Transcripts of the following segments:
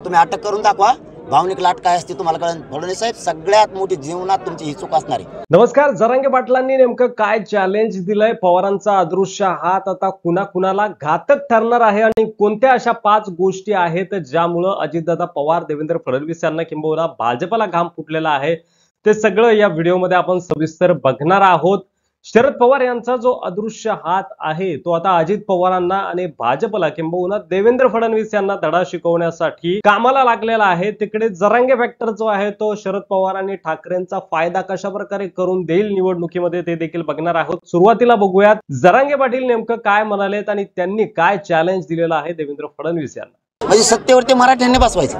तुम्ही अटक करून दाखवा, भावनिक लाट काय असते तुम्हाला कळेल। फडणवीस साहेब, सगळ्यात मोठी जीवनात तुमची ही चूक असणार आहे। नमस्कार। जरांगे पाटलांनी नेमकं काय चॅलेंज दिलंय? पवारांचा अदृश्य हात आता कुणाकुणाला घातक ठरणार आहे आणि कोणत्या अशा 5 गोष्टी आहेत ज्यामुळे अजितदादा पवार, देवेंद्र फडणवीस यांना किंबहुना भाजपला घाम फुटलेला आहे, ते सगळं या व्हिडिओमध्ये आपण सविस्तर बघणार आहोत। शरद पवार यांचा जो अदृश्य हात आहे तो आता अजित पवारांना आणि भाजपला किंबहुना देवेंद्र फडणवीस यांना धडा शिकवण्यासाठी कामाला लागलेला आहे। तिकडे जरांगे फॅक्टर जो आहे तो शरद पवार आणि ठाकरेंचा फायदा कशा प्रकारे करून देईल निवडणुकीमध्ये ते देखील बघणार आहोत। सुरुवातीला बघूयात जरांगे पाटील नेमकं काय म्हणालेत आणि त्यांनी काय चॅलेंज दिलेलं आहे देवेंद्र फडणवीस यांना। म्हणजे सत्तेवरती मराठ्यांनी बसवायचं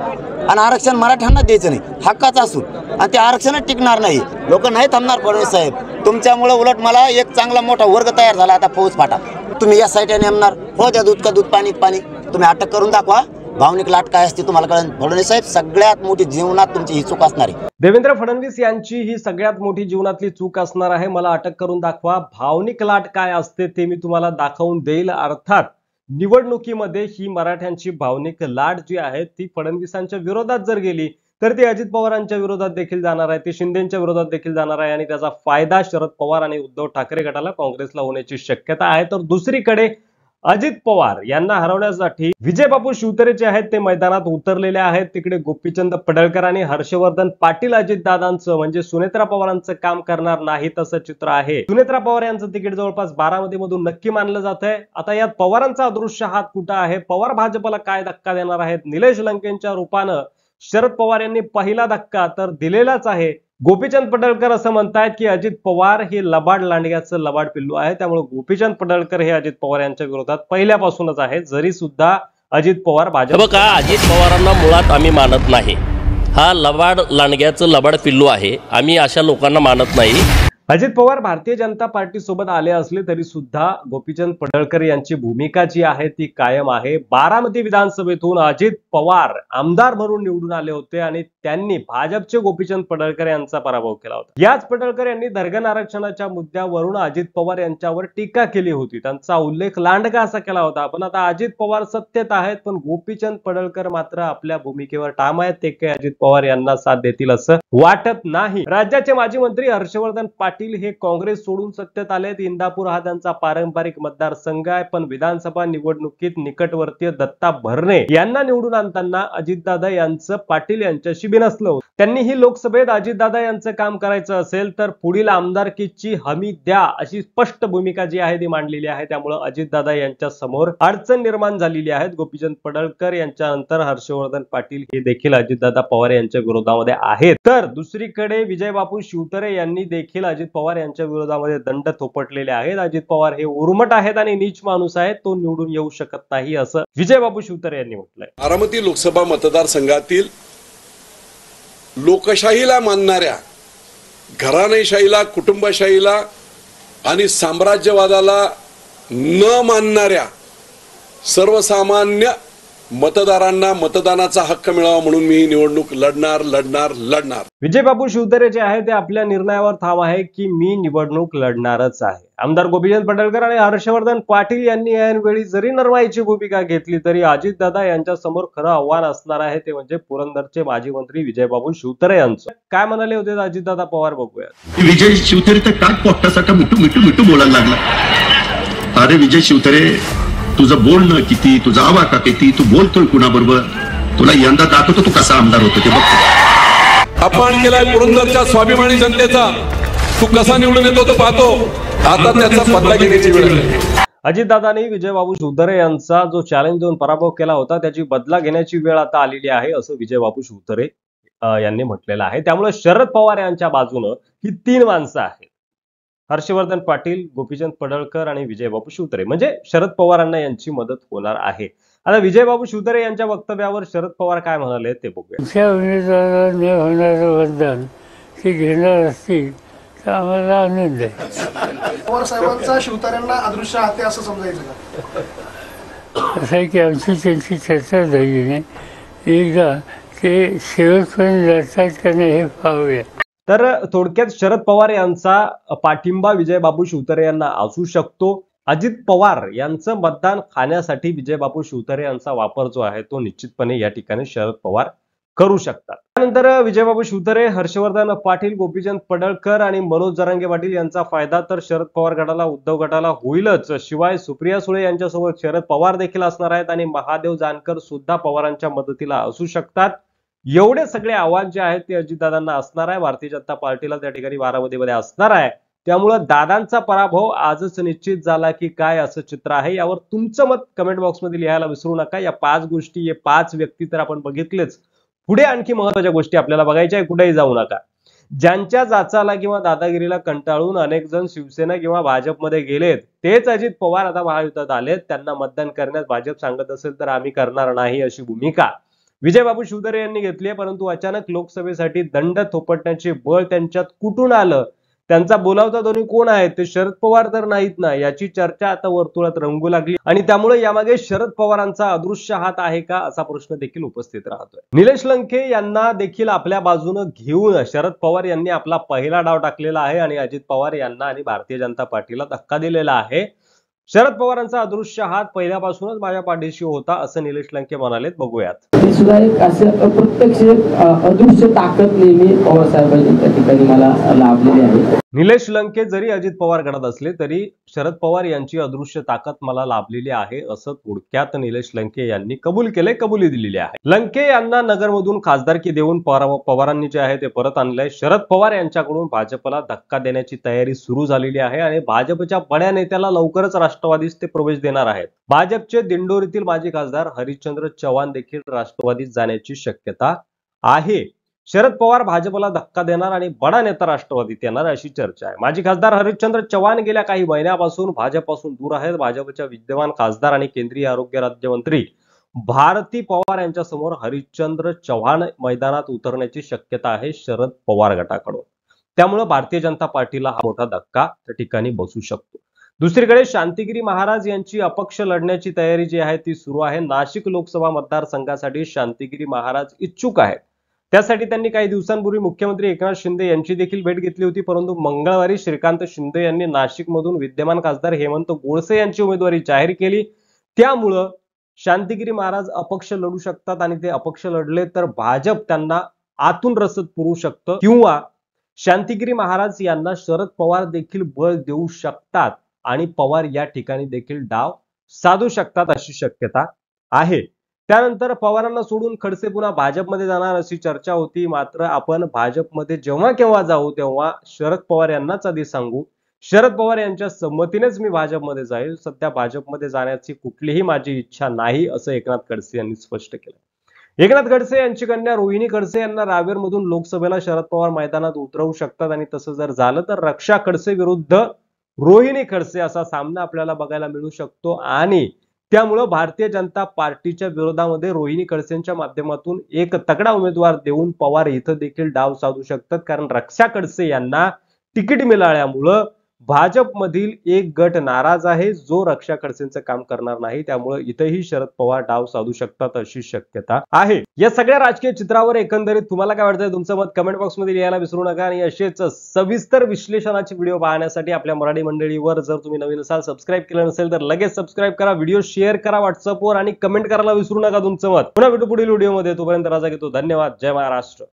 आणि आरक्षण मराठ्यांना द्यायचं नाही, हक्काचं असून, आणि ते आरक्षणच टिकणार नाही। लोक नाही थांबणार फडणवीस साहेब तुमच्यामुळे। उलट मला एक चांगला मोठा वर्ग तयार झाला आता फौज फाटा। तुम्ही या साईडने नेमणार हो, त्या दूध का दूध पाणी पाणी। तुम्ही अटक करून दाखवा, भावनिक लाट काय असते तुम्हाला कळेल। फडणवीस साहेब, सगळ्यात मोठी जीवनात तुमची ही चूक असणार आहे। देवेंद्र फडणवीस यांची ही सगळ्यात मोठी जीवनातली चूक असणार आहे। मला अटक करून दाखवा, भावनिक लाट काय असते ते मी तुम्हाला दाखवून देईल। अर्थात निवडणुकीमध्ये ही मराठ्यांची भावनिक लाट जी आहे ती फडणवीसांच्या विरोधात जर गेली तर ती अजित पवारांच्या विरोधात देखील जाणार आहे, ती शिंदेच्या विरोधात देखील जाणार आहे आणि त्याचा फायदा शरद पवार आणि उद्धव ठाकरे गटाला, काँग्रेसला होण्याची शक्यता आहे। तर दुसरीकडे अजित पवार यांना हरवण्यासाठी विजयबापू शिवतरे जे आहेत ते मैदानात उतरलेले आहेत। तिकडे गोपीचंद पडळकर आणि हर्षवर्धन पाटील अजितदादांचं म्हणजे सुनेत्रा पवारांचं काम करणार नाही तसं चित्र आहे। सुनेत्रा पवार यांचं तिकीट जवळपास बारामती मधून नक्की मानलं जात आहे। आता यात पवारांचा अदृश्य हात कुठं आहे? पवार भाजपला काय धक्का देणार आहेत? निलेश लंकेंच्या रूपानं शरद पवार यांनी पहिला धक्का तर दिलेलाच आहे। गोपीचंद पडळकर असं म्हणतायत की अजित पवार हे लबाड लांडग्याचं लबाड पिल्लू आहे, त्यामुळे गोपीचंद पडळकर हे अजित पवार यांच्या विरोधात पहिल्यापासूनच आहे, जरी सुद्धा अजित पवार भाजप का अजित पवारांना मुळात आम्ही मानत नाही। हा लबाड लांडग्याचं लबाड पिल्लू आहे, आम्ही अशा लोकांना मानत नाही। अजित पवार भारतीय जनता पार्टी सोबत आले असले तरी सुद्धा गोपीचंद पडळकर यांची भूमिका जी आहे ती कायम आहे। बारामती विधानसभेतून अजित पवार आमदार म्हणून निवडून आले होते आणि त्यांनी भाजपचे गोपीचंद पडळकर यांचा पराभव केला होता। याच पडळकर यांनी धर्गण आरक्षणाच्या मुद्द्यावरून अजित पवार यांच्यावर टीका केली होती, त्यांचा उल्लेख लांडगा असा केला होता। पण आता अजित पवार सत्तेत आहेत पण गोपीचंद पडळकर मात्र आपल्या भूमिकेवर ठाम आहेत, ते काही अजित पवार यांना साथ देतील असं वाटत नाही। राज्याचे माजी मंत्री हर्षवर्धन पाटील हे काँग्रेस सोडून सत्तेत आलेत। इंदापूर हा त्यांचा पारंपरिक मतदारसंघ आहे, पण विधानसभा निवडणुकीत निकटवर्तीय दत्ता भरणे यांना निवडून आणताना अजितदादा यांचं पाटील यांच्याशी बिनसलं होतं। त्यांनी ही लोकसभेत अजितदादा यांचं काम करायचं असेल तर पुढील आमदारकीची हमी द्या अशी स्पष्ट भूमिका जी आहे ती मांडलेली आहे। त्यामुळे अजितदादा यांच्या समोर अडचण निर्माण झालेली आहे। गोपीचंद पडळकर यांच्यानंतर हर्षवर्धन पाटील हे देखील अजितदादा पवार यांच्या विरोधामध्ये आहेत। तर दुसरीकडे विजयबापू शिवतरे यांनी देखील अजित पवार यांच्या विरोधामध्ये दंड थोपटलेले आहेत। अजित पवार हे उर्मट आहेत आणि नीच माणूस आहे, तो निवडून येऊ शकत नाही असं विजयबापू शिवतरे यांनी म्हटलंय। बारामती लोकसभा मतदारसंघातील लोकशाहीला मानणाऱ्या, घराणेशाहीला, कुटुंबशाहीला आणि साम्राज्यवादाला न मानणाऱ्या सर्वसामान्य मतदारांना मतदानाचा हक्क मिळावा म्हणून मी ही निवडणूक लढणार। विजयबापू शिवतरे जे आहे ते आपल्या निर्णयावर ठाम आहे की मी निवडणूक लढणारच आहे। आमदार गोपीचंद पडळकर आणि हर्षवर्धन पाटील यांनी यावेळी जरी नरमाईची भूमिका घेतली तरी अजितदादा यांच्या समोर खरं आव्हान असणार आहे, ते म्हणजे पुरंदरचे माजी मंत्री विजयबापू शिवतरे यांचं। काय म्हणाले होते अजितदादा पवार बघूया। विजय शिवतरे तर काय पोटासाठी मिठू बोलायला लागला। अरे विजय शिवतरे, तुझं बोलणं किती, तुझा आवाका किती, तू बोलतोय कुणाबरोबर, तुला यंदा दाखवतो तू कसा आमदार होतो ते बघ। अपमान केलाय पुरंदरच्या स्वाभिमानी जनतेचा, तू कसा निवडून येतो तो पाहतो, आता त्याचा बदला घेण्याची वेळ आहे। अजितदादांनी विजयबापू शिवतरे यांचा जो चॅलेंज देऊन पराभव केला होता त्याची बदला घेण्याची वेळ आता आलेली आहे असं विजयबापू शिवतरे यांनी म्हटलेलं आहे। त्यामुळे शरद पवार यांच्या बाजूनं ही 3 माणसं आहेत, हर्षवर्धन पाटील, गोपीचंद पडळकर आणि विजयबापू शिवतरे, म्हणजे शरद पवारांना यांची मदत होणार आहे। आता विजयबापू शिवतरे यांच्या वक्तव्यावर शरद पवार काय म्हणाले ते बघूया। होणारं मतदान ते घेणार असतील तर आम्हाला आनंद आहे। पवार साहेबांचा शिवतऱ्यांना अदृश्य हात असं समजायचं का? असं आहे की आमची त्यांची चर्चा झाली नाही, एकदा ते शेवटपर्यंत लढतात का नाही हे पाहूया। तर थोडक्यात शरद पवार यांचा पाठिंबा विजयबापू शिवतरे यांना असू शकतो। अजित पवार यांचं मतदान खाण्यासाठी विजयबापू शिवतारे यांचा वापर जो आहे तो निश्चितपणे या ठिकाणी शरद पवार करू शकतात. त्यानंतर विजयबापू शिवतारे, हर्षवर्धन पाटील, गोपीचंद पडळकर आणि मनोज जरांगे पाटील यांचा फायदा तर शरद पवार गटाला, उद्धव गटाला होईलच. शिवाय सुप्रिया सुळे यांच्यासोबत शरद पवार देखील असणार आहेत आणि महादेव जानकर सुद्धा पवारांच्या मदतीला असू शकतात. एवढे सगळे आव्हान जे आहेत ते अजितदादांना असणार आहे. भारतीय जनता पार्टीला त्या ठिकाणी बारामतीमध्ये असणार आहे. त्यामुळे दादांचा पराभव आजच निश्चित झाला की काय, असं चित्र आहे. यावर तुमचं मत कमेंट बॉक्समध्ये लिहायला विसरू नका. या 5 गोष्टी, हे 5 व्यक्ती तर आपण बघितलेच. पुढे आणखी महत्त्वाच्या गोष्टी आपल्याला बघायच्या आहे. कुठेही जाऊ नका. ज्यांच्या जाचाला किंवा दादागिरीला कंटाळून अनेक जण शिवसेना किंवा भाजपमध्ये गेलेत, तेच अजित पवार आता महायुद्धात आलेत. त्यांना मतदान करण्यास भाजप सांगत असेल तर आम्ही करणार नाही, अशी भूमिका विजयबापू शिवतारे यांनी घेतली आहे. परंतु अचानक लोकसभेसाठी दंड थोपटण्याचे बळ त्यांच्यात कुठून आलं? त्यांचा बोलावता दोन्ही कोण आहेत? ते शरद पवार तर नाहीत ना, याची चर्चा आता वर्तुळात रंगू लागली आणि त्यामुळे यामागे शरद पवारांचा अदृश्य हात आहे का, असा प्रश्न देखील उपस्थित राहतोय. निलेश लंके यांना देखील आपल्या बाजूने घेऊन शरद पवार यांनी आपला पहिला डाव टाकलेला आहे आणि अजित पवार यांना आणि भारतीय जनता पार्टीला धक्का दिलेला आहे. शरद पवारांचा अदृश्य हात पहिल्यापासूनच माझ्या पाठीशी होता, असं निलेश लंके म्हणालेत. बघूयात. ते सुद्धा एक असं अप्रत्यक्ष अदृश्य ताकद नेहमी पवार साहेबांनी त्या ठिकाणी मला लाभलेली आहे. निलेश लंके जरी अजित पवार गटात असले तरी शरद पवार यांची अदृश्य ताकद मला लाभलेली आहे, असं थोडक्यात निलेश लंके यांनी कबूल केले, कबुली दिलेली आहे. लंके यांना नगरमधून खासदारकी देऊन पवारांनी जे आहे ते परत आणलंय. शरद पवार यांच्याकडून भाजपला धक्का देण्याची तयारी सुरू झालेली आहे आणि भाजपच्या बड्या नेत्याला लवकरच राष्ट्रवादीत ते प्रवेश देणार आहेत. भाजपचे दिंडोरीतील माजी खासदार हरिश्चंद्र चव्हाण देखील राष्ट्रवादीत जाण्याची शक्यता आहे. शरद पवार भाजपला धक्का देणार आणि बडा नेता राष्ट्रवादीत येणार, अशी चर्चा आहे. माजी खासदार हरिश्चंद्र चव्हाण गेल्या काही महिन्यापासून भाजपपासून दूर आहेत. भाजपच्या विद्यमान खासदार आणि केंद्रीय आरोग्य राज्यमंत्री भारती पवार यांच्या समोर हरिश्चंद्र चव्हाण मैदानात उतरण्याची शक्यता आहे शरद पवार गटाकडून. त्यामुळे भारतीय जनता पार्टीला हा मोठा धक्का त्या ठिकाणी बसू शकतो. दुसरीकडे शांतिगिरी महाराज यांची अपक्ष लढण्याची तयारी जी आहे ती सुरू आहे. नाशिक लोकसभा मतदारसंघासाठी शांतिगिरी महाराज इच्छुक आहेत. त्यासाठी त्यांनी काही दिवसांपूर्वी मुख्यमंत्री एकनाथ शिंदे यांची देखील भेट घेतली होती. परंतु मंगळवारी श्रीकांत शिंदे यांनी नाशिकमधून विद्यमान खासदार हेमंत गोडसे यांची उमेदवारी जाहीर केली. त्यामुळं शांतिगिरी महाराज अपक्ष लढू शकतात आणि ते अपक्ष लढले तर भाजप त्यांना आतून रसद पुरवू शकतं किंवा शांतिगिरी महाराज यांना शरद पवार देखील बळ देऊ शकतात आणि पवार या ठिकाणी देखील डाव साधू शकतात, अशी शक्यता आहे. त्यानंतर पवारांना सोडून खडसे पुन्हा भाजपमध्ये जाणार अशी चर्चा होती. मात्र आपण भाजपमध्ये जेव्हा केव्हा जाऊ तेव्हा शरद पवार यांनाच आधी सांगू, शरद पवार यांच्या संमतीनेच मी भाजपमध्ये जाईल. सध्या भाजपमध्ये जाण्याची कुठलीही माझी इच्छा नाही, असं एकनाथ खडसे यांनी स्पष्ट केलं. एकनाथ खडसे यांची कन्या रोहिणी खडसे यांना रावेरमधून लोकसभेला शरद पवार मैदानात उतरवू शकतात आणि तसं जर झालं तर रक्षा खडसे विरुद्ध रोहिणी खडसे असा सामना आपल्याला बघायला मिळू शकतो आणि त्यामुळे भारतीय जनता पार्टीच्या विरोधामध्ये रोहिणी खडसेंच्या माध्यमातून एक तगडा उमेदवार देऊन पवार इथं देखील डाव साधू शकतात. कारण रक्षा खडसे यांना तिकीट मिळाल्यामुळं भाजपमधील एक गट नाराज आहे जो रक्षा खडसेंचं काम करणार नाही. त्यामुळे इथेही शरद पवार डाव साधू शकतात, अशी शक्यता आहे. या सगळ्या राजकीय चित्रावर एकंदरीत तुम्हाला काय वाटतंय? तुमचं मत कमेंट बॉक्समध्ये लिहायला विसरू नका आणि असेच सविस्तर विश्लेषणाचे व्हिडिओ पाहण्यासाठी आपल्या मराठी मंडळीवर जर तुम्ही नवीन असाल, सबस्क्राईब केलं नसेल तर लगेच सबस्क्राईब करा, व्हिडिओ शेअर करा व्हॉट्सअपवर आणि कमेंट करायला विसरू नका तुमचं मत. पुन्हा भेटू पुढील व्हिडिओमध्ये. तोपर्यंत राजा घेतो. धन्यवाद. जय महाराष्ट्र.